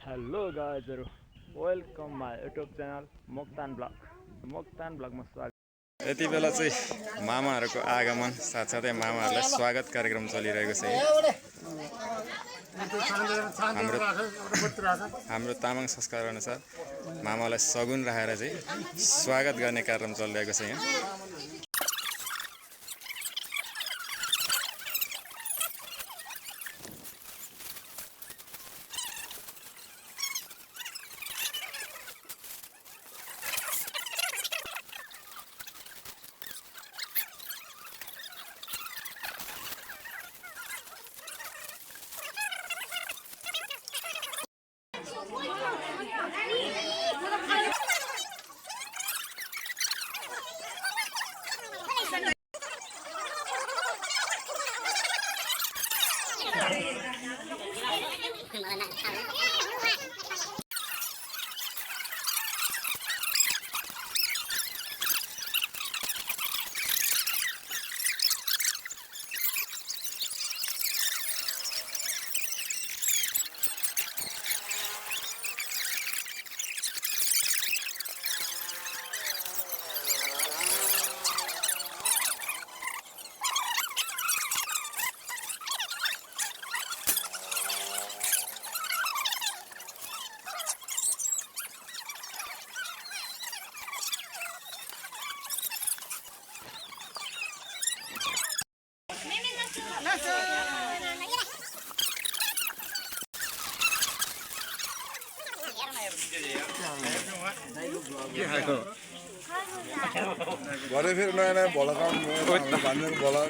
Hello गाइजहरु welcome my YouTube channel Moktan ब्लगमा स्वागत। यति बेला चाहिँ मामाहरूको आगमन साथसाथै मामाहरूलाई स्वागत कार्यक्रम चलिरहेको छ। हाम्रो तामाङ संस्कार अनुसार मामालाई सगुन राखेर चाहिँ स्वागत गर्ने कार्यक्रम चलिरहेको छ यहाँ। घरे फेरि नयाँ नयाँ भोला काम भन्ने भोला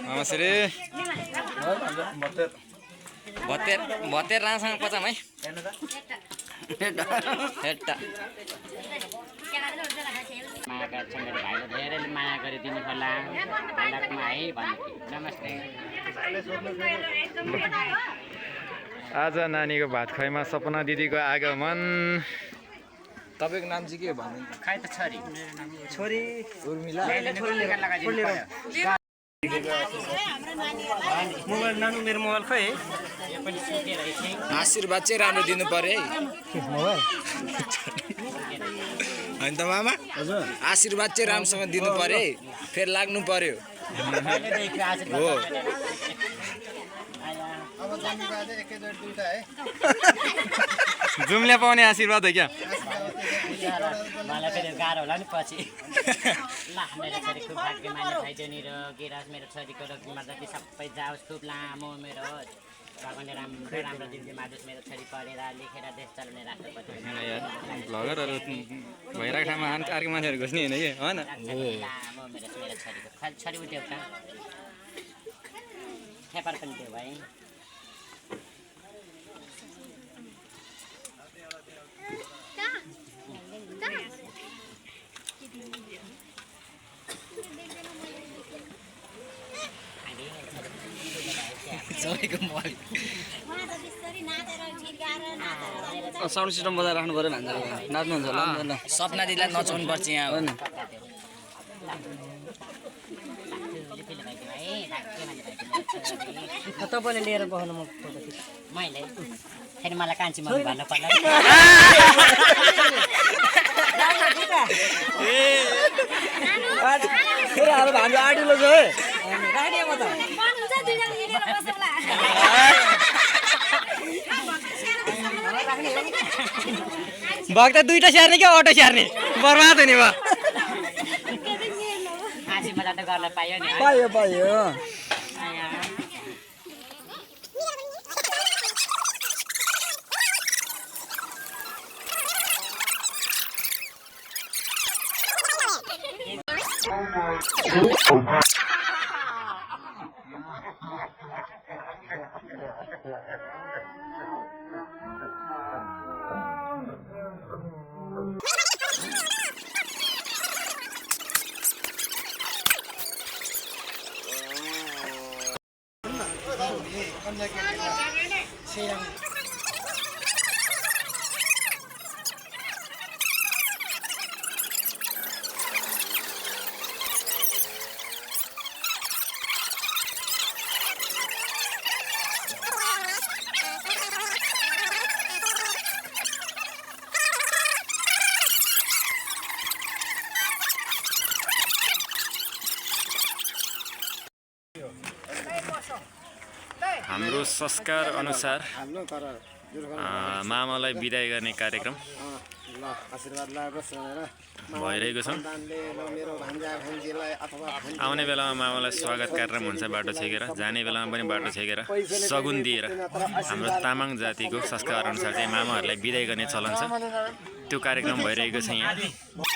नमस्ते भतेर रासँग पचाम है मायाका छ मेरो भाइले धेरैले माया गरिदिनु होला भन्दामा है भन्थे। नमस्ते। आज नानीको भात खुवाइमा सपना दिदीको आगमन। तपाईको नाम चाहिँ के भन्नु? खै त छोरी छोरी उर्मिला। मोबाइल नानु मेरो मोबाइल खै यो पनि सुकेर है। आशीर्वाद चाहिँ राम्रो दिनु पर्यो है। हैन त मामा? हजुर। आशीर्वाद चाहिँ राम्रोसँग दिनु पर्यो है। फेरि लाग्नु पर्यो। हो। जुम्ले पाउने आशीर्वाद हो क्या? मलाई फेरि गाह्रो होला नि पछि ल मेरो छोरी खुब भाग्यमानी भइदियो नि र गिराज मेरो छोरीको रोगमा जति सबै जाओस् खुब लामो मेरो भगवान्ले राम्रो राम्रो दिन्छु मादोस् मेरो छोरी पढेर लेखेर देश चलाउने राष्ट्रपति भ्लगरहरू भइरहेको ठाउँमा अर्को मान्छेहरू घुस्ने होइन कि होइन लामो मेरो छोरीको छोरी उठ्यो त पेपर पनि दियो भाइ सबैको मल साउन्ड सिस्टम बजाएर राख्नु पऱ्यो भन्छ नाच्नुहुन्छ होला ल सपना दिदीलाई नचाउनु पर्छ यहाँ हो नि तपाईँले लिएर बस्नु म मैले फेरि मलाई कान्छी मम्मी भन्नु पर्ला फेरि अब हाम्रो आडिलो छ है भक्त दुईटा स्याहार्ने क्या अटो स्याहार्ने बर्बाद हुने भयो हाँसी मजा त गर्न पायो नि है पायो पायो हाम्रो संस्कार अनुसार मामालाई बिदाई गर्ने कार्यक्रम भइरहेको छ आउने बेलामा मामालाई स्वागत कार्यक्रम हुन्छ बाटो छेकेर जाने बेलामा पनि बाटो छेकेर सगुन दिएर हाम्रो तामाङ जातिको संस्कार अनुसार चाहिँ मामाहरूलाई बिदाई गर्ने चलन छ त्यो कार्यक्रम भइरहेको छ यहाँ